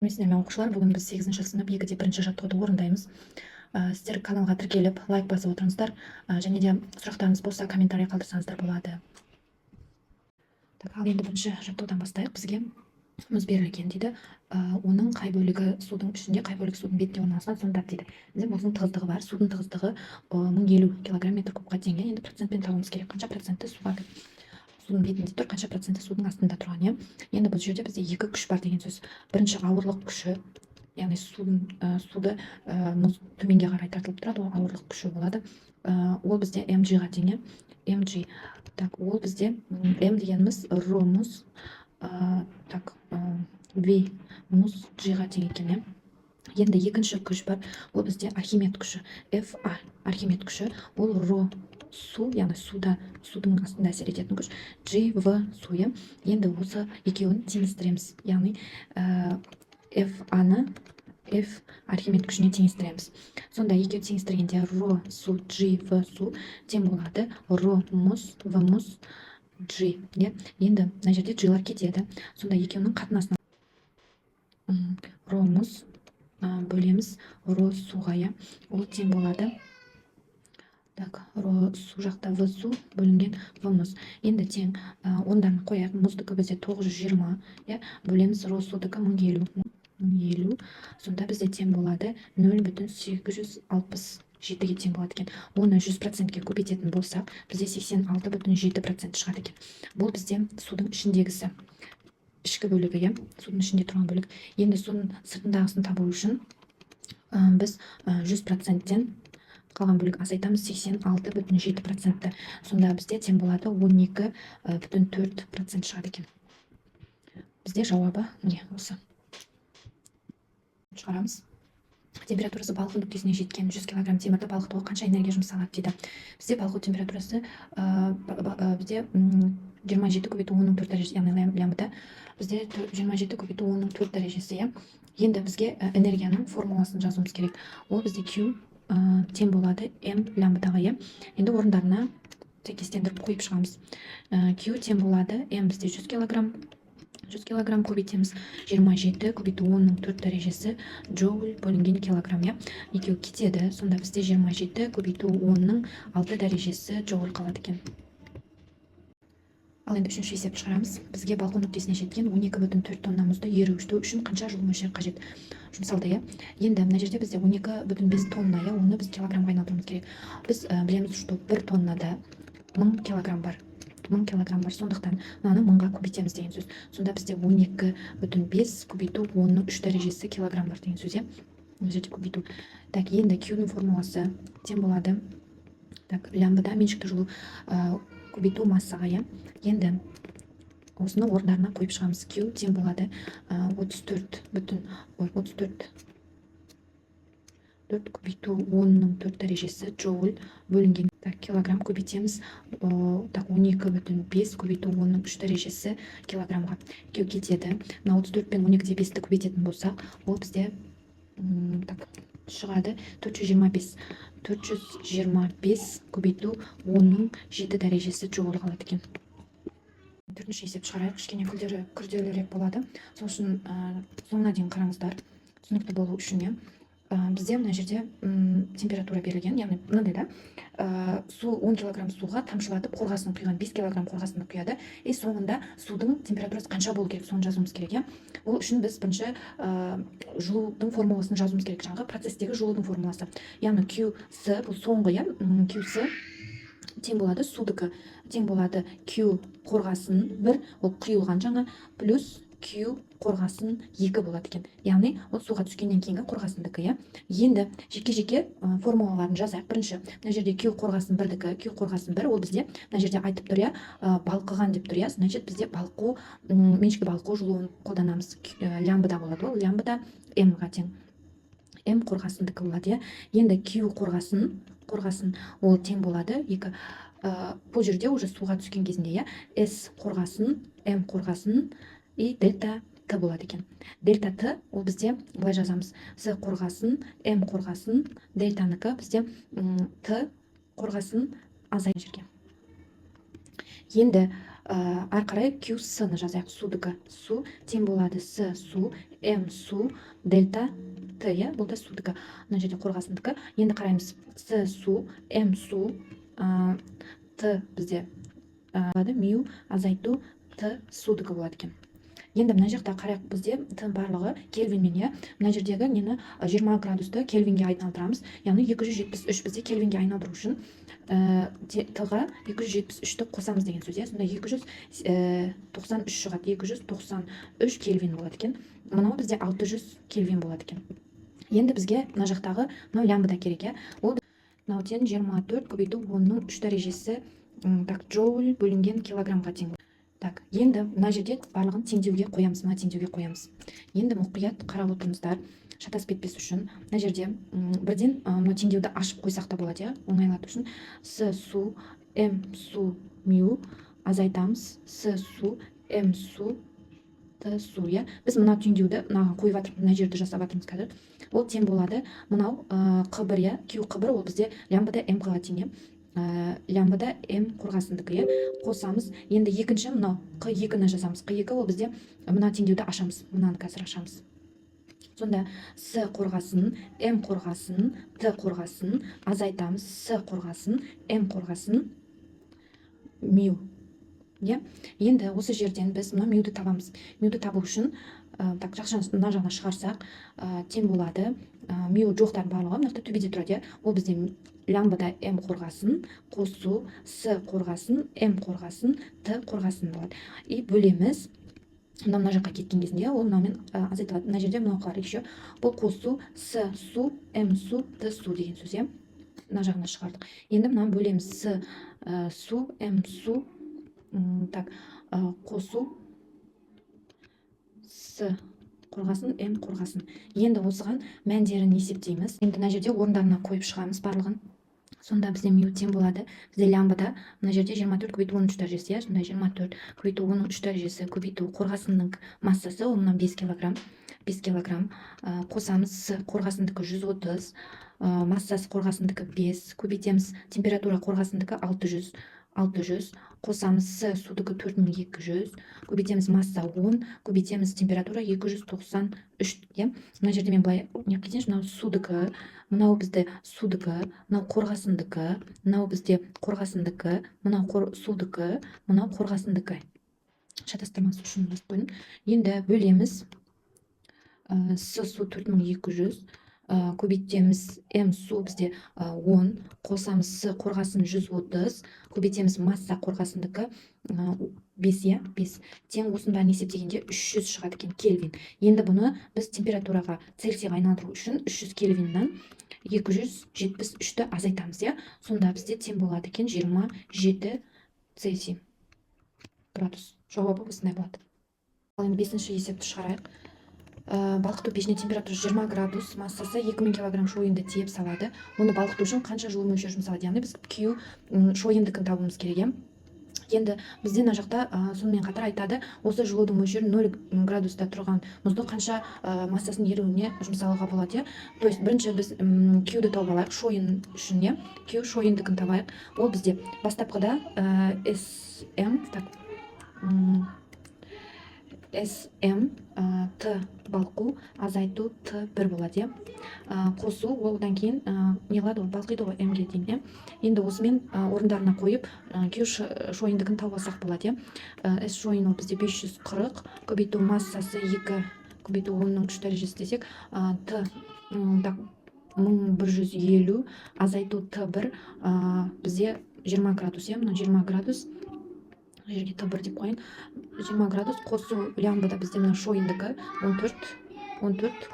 Мен оқушылар, бүгін біз 8-ші сынып 2-де 1-ші жаттығуды орындаймыз. Сіздер каналға тіркеліп, лайк басып отырыңыздар, және де сұрақтарыңыз болса комментарий қалдырсаңыздар болады. Ал енді 1-ші жаттығудан бастайық. Бізге мұз берілген дейді. Оның қай бөлігі судың ішінде, қай бөлігі судың бетінде орналасқан, соны тап дейді. Бізде мұздың тығыздығы бар. Судың тығыздығы 1050 кг метр кубқа тең. Енді процентпен табуымыз керек. Қанша проценті суға судың бетінде тұр, қанша проценті судың астында тұрған. Енді бұл жерде бізде екі күш бар деген сөз. Бірінші ауырлық күші, яғни суды мұз төменге қарай тартылып тұрады, ол ауырлық күші болады. Ол бізде mg-ға тең. mg, так, ол бізде m дегеніміз ро мұз, v мұз g-ға тең екен. Енді екінші күш бар, ол бізде архимед күші, F архимед күші, ол ро су, яғни судың астында әсер ететін күш, G в су. Енді осы екеуін теңестіреміз, яғни F-аны F архимед күшіне теңестіреміз. Сонда екеуін теңестіргенде ро су, G в су тең болады ро мұз, в мұз, G. Енді мына жерде G-лар кетеді. Сонда екеуінің қатынасына ро мұз бөлеміз ро суға, ол тең болады. Так, ро су жақта в су бөлінген в мұз. Енді тең ондарын қояйық. Мұздікі бізде 920, бөлеміз ро судікі 1050. Сонда бізде тең болады 0,867-ге тең болады екен. Оны 100%-ке көбейтетін болсақ, бізде 86,7% шығады екен. Бұл бізде судың ішіндегісі, ішкі бөлігі, судың ішінде тұрған бөлік. Енді судың сыртындағысын табу үшін біз 100%-тен қалған бөлік азайтамыз, 86,7%. Сонда бізде тең болады 12,4% шығады екен. Бізде жауабы міне осы. Шығарамыз. Температурасы балқу нүктесіне жеткен 100 кг темірді балқытуға қанша энергия жұмсалады дейді. Бізде балқу температурасы бізде 27 көбейту 10-ның 4 дәрежесі, яғни лямбда. Бізде 27 көбейту 10-ның 4 дәрежесі. Енді бізге энергияның формуласын жазуымыз керек. Ол бізде Q тең болады m лямбдаға. Енді орындарына сәйкестендіріп қойып шығамыз. Q тең болады m бізде 100 кг көбейтеміз 27 көбейту 10-ның 4 дәрежесі джоуль бөлінген килограмм. Екеу кетеді. Сонда бізде 27 көбейту 10-ның 6 дәрежесі джоуль қалады екен. Ал енді үшінші есеп шығарамыз. Бізге балқу нүктесіне жеткен 12,4 тонна мұзды еріту үшін қанша жыл мөлшері қажет жұмсалды. Енді мына жерде бізде 12,5 тонна, оны біз килограммға айналдыруымыз керек. Біз білеміз, что 1 тоннада 1000 килограмм бар. 1000 килограмм бар. Сондықтан мынаны 1000-ға көбейтеміз деген сөз. Сонда бізде 12,5 көбейту 10-ның 3 дәрежесі килограмм бар деген сөз. Мына жерде көбейту. Так, енді Q-ның формуласы тең болады. Так, лямбда меншікті жылу көбейту массаға. Енді осыны орындарына қойып шығамыз. Q тең болады 34 көбейту 10-ның 4 дәрежесі джоуль бөлінген килограмм көбейтеміз 12,5 көбейту 10-ның 3 дәрежесі килограммға. Екеу кетеді. 34 пен 12-де 5-ті көбейтетін болсақ, ол бізде шығады 425 көбейту 10-ның 7 дәрежесі джоуль қалады екен. Төртінші есеп шығарайық. Кішкене күрделірек болады. Сол үшін соңына дейін қараңыздар, түсінікті болу үшін. Бізде мына жерде температура берілген, яғни мынандай су 10 кг суға тамшылатып қорғасын құйған, 5 кг қорғасын құяды. Соңында судың температурасы қанша болу керек, соны жазуымыз керек. Ол үшін біз бірінші жылудың формуласын жазуымыз керек, жаңағы процестегі жылудың формуласы. Яғни QC бұл соңғы, QC тең болады судыкі, тең болады Q қорғасын 1, ол құйылған жаңа, плюс Q қорғасын 2 болады екен. Яғни ол суға түскеннен кейінгі қорғасындікі. Енді жеке-жеке формулаларын жазайық. Бірінші, мына жерде Q қорғасын 1-дікі, Q қорғасын 1, ол бізде мына жерде айтып тұр, балқыған деп тұр. Значит, бізде балқу, меншікті балқу жылуын қолданамыз. Лямбда болады, ол лямбда m-ға тең. M қорғасындікі болады. Енді Q қорғасын ол тең болады 2. Бұл жерде уже суға түскен кезінде S қорғасын, M қорғасын и дельта Т болады екен. Дельта Т ол бізде былай жазамыз. С қорғасын, М қорғасын, дельтаныкі бізде Т қорғасын азай жерге. Енді ары қарай q с-ны жазайық. Судікі су тең болады с су м су дельта т, иә, бұл да судікі. Мына жерде қорғасындікі. Енді қараймыз. С су м су т бізде мю азайту т судікі болады екен. Енді мына жақта қарайық, бізде т барлығы кельвинмен, иә. Мына жердегі нені 20 градусты кельвинге айналдырамыз. Яғни 273 бізде кельвинге айналдыру үшін т-ға 273-ті қосамыз деген сөз, иә. Сонда 293 шығады. 293 кельвин болады екен. Мынау бізде 600 кельвин болады екен. Енді бізге мына жақтағы мынау лямбда керек, иә. Ол мынау тең 24 көбейту 10-ның 3 дәрежесі джоуль бөлінген килограммға тең. Так, енді мына жерде барлығын теңдеуге қоямыз, мына теңдеуге қоямыз. Енді мұқият қарап отырыңыздар, шатасып кетпес үшін. Мына жерде бірден мына теңдеуді ашып қойсақ та болады, иә, оңайлату үшін. С су м су мю азайтамыз. С су м су т су, иә. Біз мына теңдеуді мынаған қойып жатырмыз, мына жерді жасап жатырмыз қазір. Ол тең болады. Мынау q1, иә, q1 ол бізде лямбда м-ға тең, иә. Лямбда м қорғасындікі, иә. Қосамыз. Енді екінші мынау q2-ны жазамыз. q2 ол бізде мына теңдеуді ашамыз. Мынаны қазір ашамыз. Сонда с қорғасын, м қорғасын, т қорғасын азайтамыз. С қорғасын, м қорғасын мю. Иә. Енді осы жерден біз мына мюді табамыз. Мюді табу үшін так, жақшаны мына жағына шығарсақ, тең болады. Мю жоқтар барлығы мына төбеде тұрады, иә. Ол бізде лямбда м қорғасын қосу с қорғасын м қорғасын т қорғасын болады. И бөлеміз. Мына жаққа кеткен кезінде ол мынаумен азайтылады. Мына жерде мынау қалар еще. Бұл қосу с су м су т су деген сөз, иә. Мына жағына шығардық. Енді мынаны бөлеміз. С су м су так, қосу с қорғасын м қорғасын. Енді осыған мәндерін есептейміз. Енді мына жерде орындарына қойып шығамыз барлығын. Сонда бізде мю тең болады. Бізде лямбда мына жерде 24 көбейту 13 дәрежесі, иә. Сонда 24 көбейту 13 дәрежесі көбейту қорғасынның массасы, ол мына 5 килограмм. 5 килограмм. Қосамыз. С қорғасындікі 130, массасы қорғасындікі 5, көбейтеміз. Температура қорғасындікі 600. Қосамыз. С судікі 4200, көбейтеміз. Масса 10, көбейтеміз. Температура 293, иә. Мына жерде мен былай не қайтейінші, мынау судікі, мынау бізде судікі, мынау қорғасындікі, мынау бізде қорғасындікі, мынау судікі, мынау қорғасындікі. Шатастырмас үшін жазып қойдым. Енді бөлеміз. С су 4200, көбейтеміз. М су бізде 10, қосамыз. С қорғасын 130, көбейтеміз. Масса қорғасындікі 5, иә, 5. Тең осының бәрін есептегенде 300 шығады екен кельвин. Енді бұны біз температураға цельсияға айналдыру үшін 300 кельвиннан 273-ті азайтамыз, иә. Сонда бізде тең болады екен 27 цельсий градус. Жауабы осындай болады. Ал енді 5-ші есепті шығарайық. Балқыту пешіне температура 20 градус, массасы 2000 килограмм шойынды тиеп салады. Оны балқыту үшін қанша жылу мөлшері жұмсалады? Яғни біз Q шойындікін табуымыз керек. Енді бізде мына жақта сонымен қатар айтады, осы жылудың мөлшері 0 градуста тұрған мұзды қанша массасын еруіне жұмсалуға болады. То есть бірінші біз Q-ді тауып алайық, шойын үшін, иә. Q шойындікін табайық. Ол бізде бастапқыда SM, так, SM Т балқу азайту Т1 болады, иә. Қосу, одан кейін не қылады, балқиды ғой, М-ге дейін, иә. Енді осымен орындарына қойып Q шойындығын тауып алсақ болады, иә. С шойын ол бізде 540, көбейту массасы 2, көбейту 10-ның 3 дәрежесі десек, Т 1150, азайту Т1 бізде 20 градус, иә. Мына 20 градус. Жерге Т1 деп қойын. 20 градус. Қосу лямбда бізде мына шойындығы 14,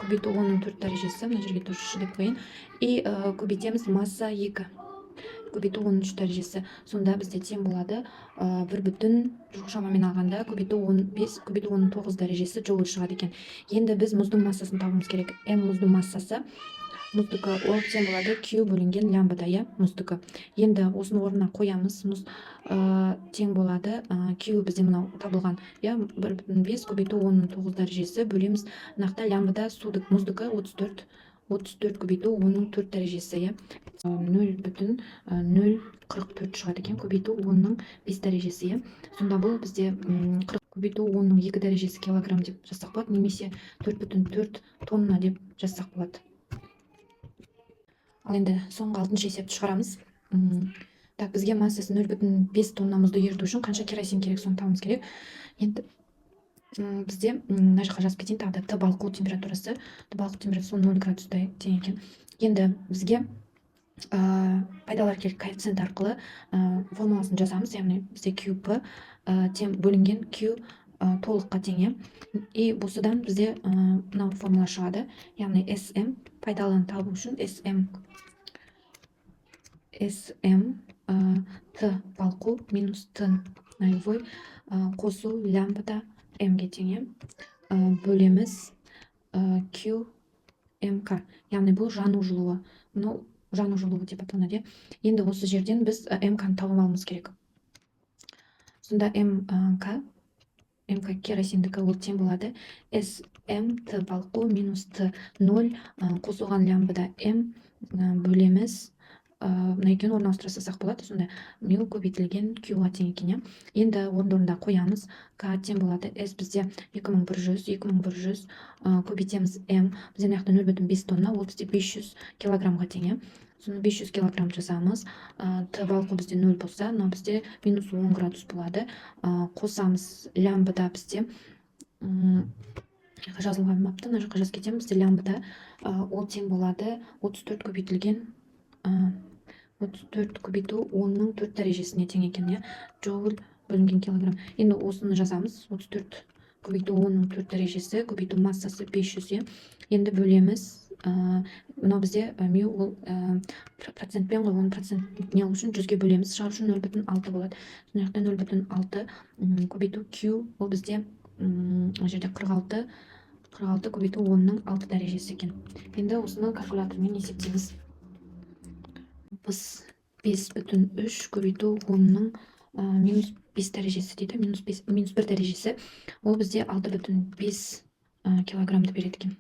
көбейту 10-ның 4 дәрежесі, мына жерге 4 деп қойын. И көбейтеміз. Масса 2, көбейту 13 дәрежесі. Сонда бізде тең болады 1 шамамен алғанда көбейту 15, көбейту 19 дәрежесі джоуль шығады екен. Енді біз мұздың массасын табуымыз керек. М мұздың массасы, мұздікі ол тең болады Q бөлінген лямбда, иә, мұздікі. Енді осыны орнына қоямыз. Мұз тең болады Q бізде мынау табылған, иә, 1,5 көбейту 19 дәрежесі бөлеміз. Нақты лямбда мұздікі 34 34 көбейту 10-ның 4 дәрежесі, иә. 0,044 шығады екен. Көбейту 10-ның 5 дәрежесі, иә. Сонда бұл бізде 40 көбейту 10-ның 2 дәрежесі килограмм деп жазсақ болады, немесе 4,4 тонна деп жазсақ болады. Ал енді соңғы 6-шы есепті шығарамыз. Так, бізге массасы 0,5 тонна мұзды еріту үшін қанша керосин керек, соны табуымыз керек. Енді бізде мына жаққа жазып кетейін тағы да. Т балқу температурасы 0 градустай тең екен. Енді бізге пайдалар келік коэффициент арқылы формуласын жазамыз, яғни бізде QP тең бөлінген Q толыққа тең. И осыдан бізде мынау формула шығады, яғни SM пайдаларын табу үшін SM Т балқу минус Т нулевой қосу лямбда М-ге тең, бөлеміз QMK, яғни бұл жану жылуы. Мынау жану жылуы деп аталынады. Енді осы жерден біз МК-ны тауып алуымыз керек. Сонда МК керосиндікі ол тең болады SM Т балқу минус Т 0 қосылған лямбда М бөлеміз мына екеуін орналастыра салсақ болады. Сонда мю көбейтілген Q-ға тең екен. Енді орындарында қоямыз. К тең болады S бізде 2100 көбейтеміз М. Бізде мына жақта 0,5 тонна, ол бізде 500 килограммға тең. Соны 500 килограмм жазамыз. Т балқу бізде 0 болса, но бізде минус 10 градус болады. Қосамыз лямбда бізде жазылған мапты, мына жаққа жазып кетеміз. Бізде лямбда ол тең болады 34 көбейтілген 34 көбейту 10-ның 4 дәрежесіне тең екен, джоуль бөлінген килограмм. Енді осыны жазамыз. 34 көбейту 10-ның 4 дәрежесі көбейту массасы 500. Енді бөлеміз, мынау бізде мю ол процентпен ғой, 10% не үшін 100-ге бөлеміз, шығару үшін 0,6 болады. Соны жақта 0,6 көбейту Q ол бізде жерде 46 көбейту 10-ның 6 дәрежесі екен. Енді осыны калькулятормен есептейміз. 5,3 көбейту 10-ның минус 5 дәрежесі дейді, минус 1 дәрежесі. Ол бізде 6,5 килограммды береді екен.